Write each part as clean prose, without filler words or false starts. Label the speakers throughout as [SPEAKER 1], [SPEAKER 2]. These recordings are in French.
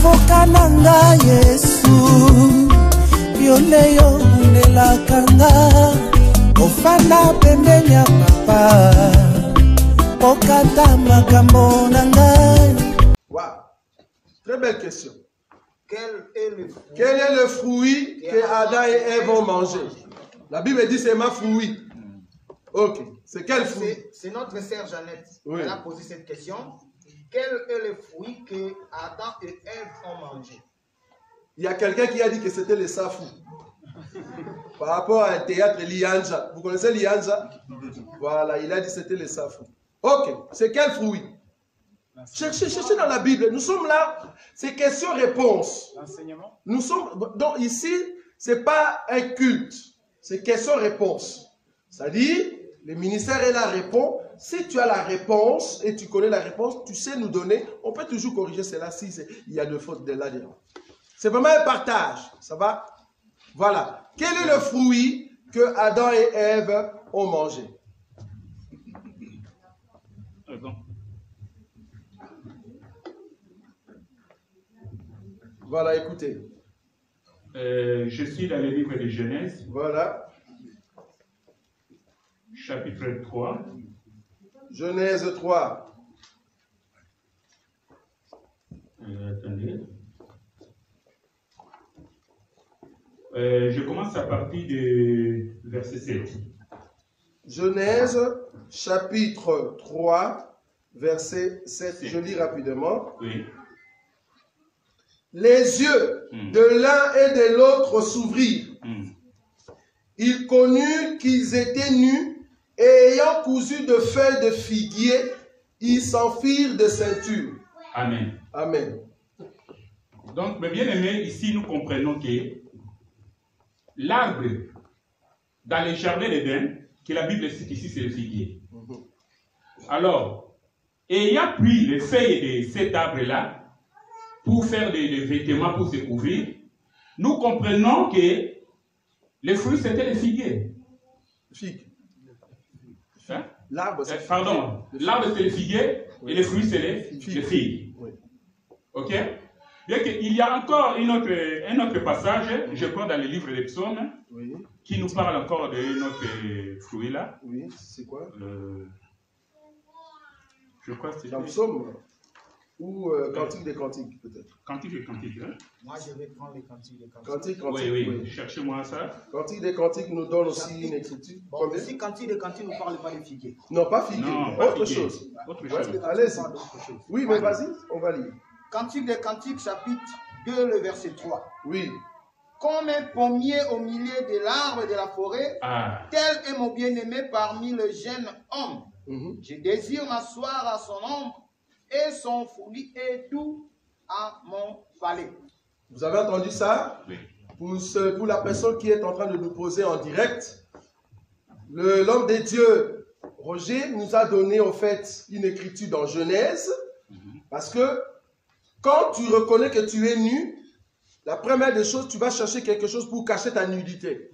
[SPEAKER 1] Okananga Yesu Yoleyo Nelakanga Ofana pembenya papa Okata makambo nanga.
[SPEAKER 2] Wow. Très belle question.
[SPEAKER 3] Quel est
[SPEAKER 2] le fruit que Adam et Ève ont mangé? La Bible dit c'est ma fruit. Ok. C'est quel fruit?
[SPEAKER 3] C'est notre sœur Jeannette.
[SPEAKER 2] Oui.
[SPEAKER 3] Elle a posé cette question. Quel est le fruit que Adam et Ève ont mangé?
[SPEAKER 2] Il y a quelqu'un qui a dit que c'était les safou. Par rapport à un théâtre Lianja. Vous connaissez Lianja? Voilà, il a dit que c'était les safou. Ok. C'est quel fruit? Cherchez dans la Bible. Nous sommes là. C'est question-réponse.
[SPEAKER 4] L'enseignement.
[SPEAKER 2] Nous sommes. Donc ici, c'est pas un culte. C'est question-réponse. C'est-à-dire, le ministère est là, répond. Si tu as la réponse et tu connais la réponse, tu sais nous donner. On peut toujours corriger cela si il y a de fautes de là-dedans. C'est vraiment un partage. Ça va? Voilà. Quel est le fruit que Adam et Ève ont mangé? Voilà, écoutez.
[SPEAKER 4] Je suis dans le livre de Genèse.
[SPEAKER 2] Voilà.
[SPEAKER 4] Chapitre 3.
[SPEAKER 2] Genèse 3.
[SPEAKER 4] Attendez. Je commence à partir de verset 7.
[SPEAKER 2] Genèse, chapitre 3, verset 7. Je lis rapidement.
[SPEAKER 4] Oui.
[SPEAKER 2] Les yeux de l'un et de l'autre s'ouvrirent. Ils connurent qu'ils étaient nus et ayant cousu de feuilles de figuier, ils s'enfirent de ceinture.
[SPEAKER 4] Amen.
[SPEAKER 2] Amen.
[SPEAKER 4] Donc, mes bien-aimés, ici nous comprenons que l'arbre dans le jardin d'Éden, que la Bible cite ici, c'est le figuier. Alors, ayant pris les feuilles de cet arbre-là pour faire des vêtements pour se couvrir, nous comprenons que les fruits c'était les figuiers.
[SPEAKER 2] Figue.
[SPEAKER 4] Hein?
[SPEAKER 2] L'arbre, c'est
[SPEAKER 4] pardon, l'arbre c'est les figuiers et les fruits c'est les figues.
[SPEAKER 2] Oui.
[SPEAKER 4] Ok? Bien qu'il y a encore un autre passage, je crois dans le livre des psaumes,
[SPEAKER 2] oui,
[SPEAKER 4] qui nous parle encore de notre fruit là.
[SPEAKER 2] Oui, c'est quoi?
[SPEAKER 4] Je crois que c'est
[SPEAKER 2] dans le psaume ou Cantique des Cantiques, peut-être.
[SPEAKER 4] Cantique des Cantiques, hein?
[SPEAKER 3] Moi, je vais prendre les Cantiques des Cantiques.
[SPEAKER 2] Cantique,
[SPEAKER 4] Oui. Cherchez-moi ça.
[SPEAKER 2] Cantique des Cantiques nous donne aussi une écriture.
[SPEAKER 3] Bon, ici, Cantique des Cantiques ne parle pas de figuier.
[SPEAKER 2] Non, pas figuier.
[SPEAKER 4] Non,
[SPEAKER 2] autre chose.
[SPEAKER 4] Autre chose.
[SPEAKER 2] Allez-y. Oui, mais vas-y, on va lire.
[SPEAKER 3] Cantique des Cantiques, chapitre 2, le verset 3.
[SPEAKER 2] Oui.
[SPEAKER 3] Comme un pommier au milieu de l'arbre de la forêt, tel est mon bien-aimé parmi les jeunes hommes. Je désire m'asseoir à son ombre, et son fruit est doux à mon palais.
[SPEAKER 2] Vous avez entendu ça?
[SPEAKER 4] Oui.
[SPEAKER 2] Pour la personne qui est en train de nous poser en direct, l'homme de Dieu, Roger, nous a donné en fait une écriture dans Genèse, parce que quand tu reconnais que tu es nu, la première des choses, tu vas chercher quelque chose pour cacher ta nudité.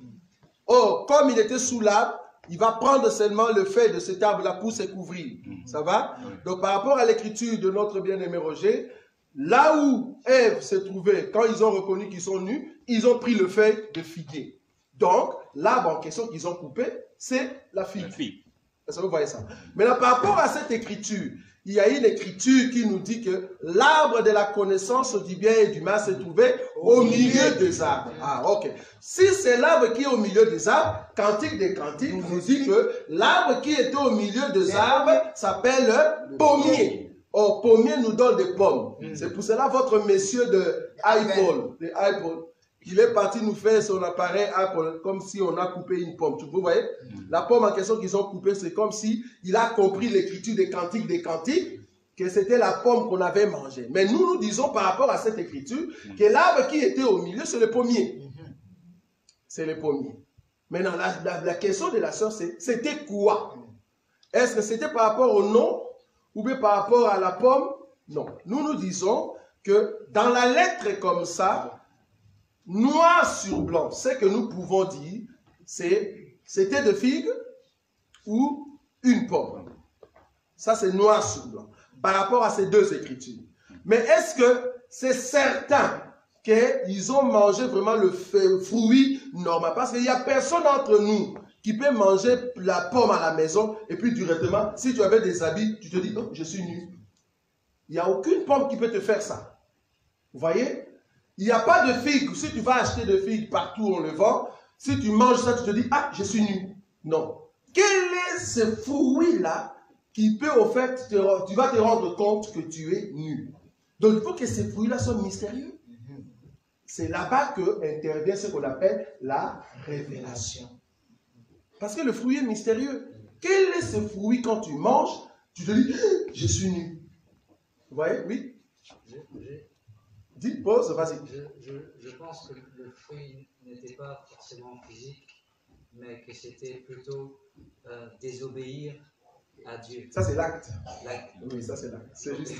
[SPEAKER 2] Or, comme il était sous l'arbre, il va prendre seulement le fait de cet arbre-là pour se couvrir. Ça va? Donc, par rapport à l'écriture de notre bien-aimé Roger, là où Ève s'est trouvée, quand ils ont reconnu qu'ils sont nus, ils ont pris le fait de figuier. Donc, l'arbre en question qu'ils ont coupé, c'est la figue. Est-ce que vous voyez ça? Maintenant, par rapport à cette écriture, il y a une écriture qui nous dit que l'arbre de la connaissance du bien et du mal s'est trouvé au milieu des arbres. Ah, ok. Si c'est l'arbre qui est au milieu des arbres, Cantique des Cantiques nous dit que l'arbre qui était au milieu des arbres s'appelle le pommier. Or, pommier nous donne des pommes. C'est pour cela votre monsieur de iPhone, il est parti nous faire son appareil Apple comme si on a coupé une pomme. Vous voyez? La pomme en question qu'ils ont coupée, c'est comme si il a compris l'écriture des Cantiques, que c'était la pomme qu'on avait mangée. Mais nous disons par rapport à cette écriture que l'arbre qui était au milieu, c'est le pommier. C'est le pommier. Maintenant, la question de la sœur, c'était quoi? Est-ce que c'était par rapport au nom ou bien par rapport à la pomme? Non. Nous disons que dans la lettre comme ça, noir sur blanc, ce que nous pouvons dire, c'était de figue ou une pomme. Ça, c'est noir sur blanc, par rapport à ces deux écritures. Mais est-ce que c'est certain qu'ils ont mangé vraiment le fruit normal. Parce qu'il n'y a personne d'entre nous qui peut manger la pomme à la maison et puis directement, si tu avais des habits, tu te dis, oh, je suis nu. Il n'y a aucune pomme qui peut te faire ça. Vous voyez? Il n'y a pas de figues. Si tu vas acheter de figues partout où on le vend, si tu manges ça, tu te dis, ah, je suis nu. Non. Quel est ce fruit-là qui peut, au fait, tu vas te rendre compte que tu es nu? Donc, il faut que ces fruits-là soient mystérieux. C'est là-bas que intervient ce qu'on appelle la révélation. Parce que le fruit est mystérieux. Quel est ce fruit quand tu manges, tu te dis, je suis nu. Vous voyez? Oui? Dis, pause, vas-y.
[SPEAKER 5] Je pense que le fruit n'était pas forcément physique, mais que c'était plutôt désobéir à Dieu.
[SPEAKER 2] Ça, c'est l'acte. Oui, ça, c'est l'acte. C'est juste.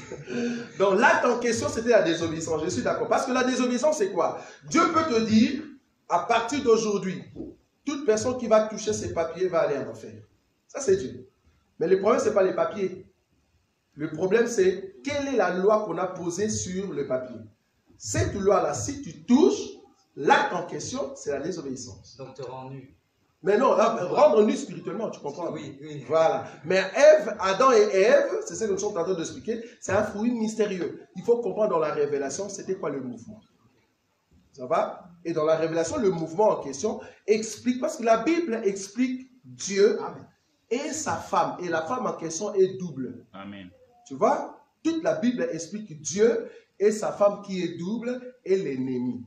[SPEAKER 2] Donc, l'acte en question, c'était la désobéissance. Je suis d'accord. Parce que la désobéissance, c'est quoi? Dieu peut te dire, à partir d'aujourd'hui, toute personne qui va toucher ces papiers va aller en enfer. Ça, c'est Dieu. Mais le problème, ce n'est pas les papiers. Le problème, c'est quelle est la loi qu'on a posée sur le papier. Cette loi-là, si tu touches, l'acte en question, c'est la désobéissance.
[SPEAKER 5] Donc, te rends nu.
[SPEAKER 2] Mais non, rendre nu spirituellement, tu comprends?
[SPEAKER 5] Oui, oui.
[SPEAKER 2] Voilà. Mais Adam et Ève, c'est ce que nous sommes en train d'expliquer, c'est un fruit mystérieux. Il faut comprendre dans la révélation, c'était quoi le mouvement. Ça va? Et dans la révélation, le mouvement en question explique, parce que la Bible explique Dieu et sa femme. Et la femme en question est double.
[SPEAKER 4] Amen.
[SPEAKER 2] Tu vois? Toute la Bible explique Dieu et sa femme qui est double et l'ennemi.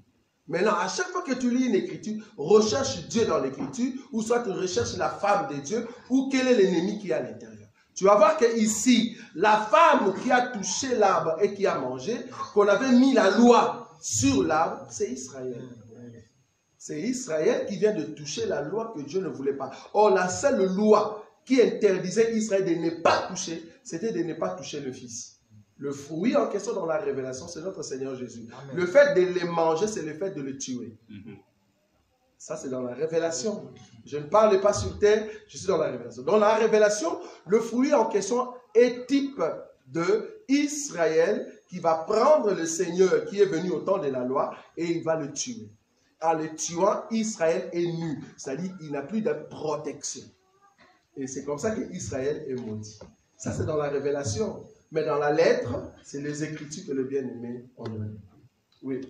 [SPEAKER 2] Maintenant, à chaque fois que tu lis une écriture, recherche Dieu dans l'écriture, ou soit tu recherches la femme de Dieu, ou quel est l'ennemi qui est à l'intérieur. Tu vas voir qu'ici, la femme qui a touché l'arbre et qui a mangé, qu'on avait mis la loi sur l'arbre, c'est Israël. C'est Israël qui vient de toucher la loi que Dieu ne voulait pas. Or, la seule loi qui interdisait Israël de ne pas toucher, c'était de ne pas toucher le Fils. Le fruit en question dans la révélation, c'est notre Seigneur Jésus. Amen. Le fait de les manger, c'est le fait de le tuer. Ça, c'est dans la révélation. Je ne parle pas sur terre, je suis dans la révélation. Dans la révélation, le fruit en question est type de Israël qui va prendre le Seigneur qui est venu au temps de la loi et il va le tuer. En le tuant, Israël est nu. C'est-à-dire qu'il n'a plus de protection. Et c'est comme ça qu'Israël est maudit. Ça, c'est dans la révélation. Mais dans la lettre, c'est les Écritures que le bien-aimé ont donné. Oui.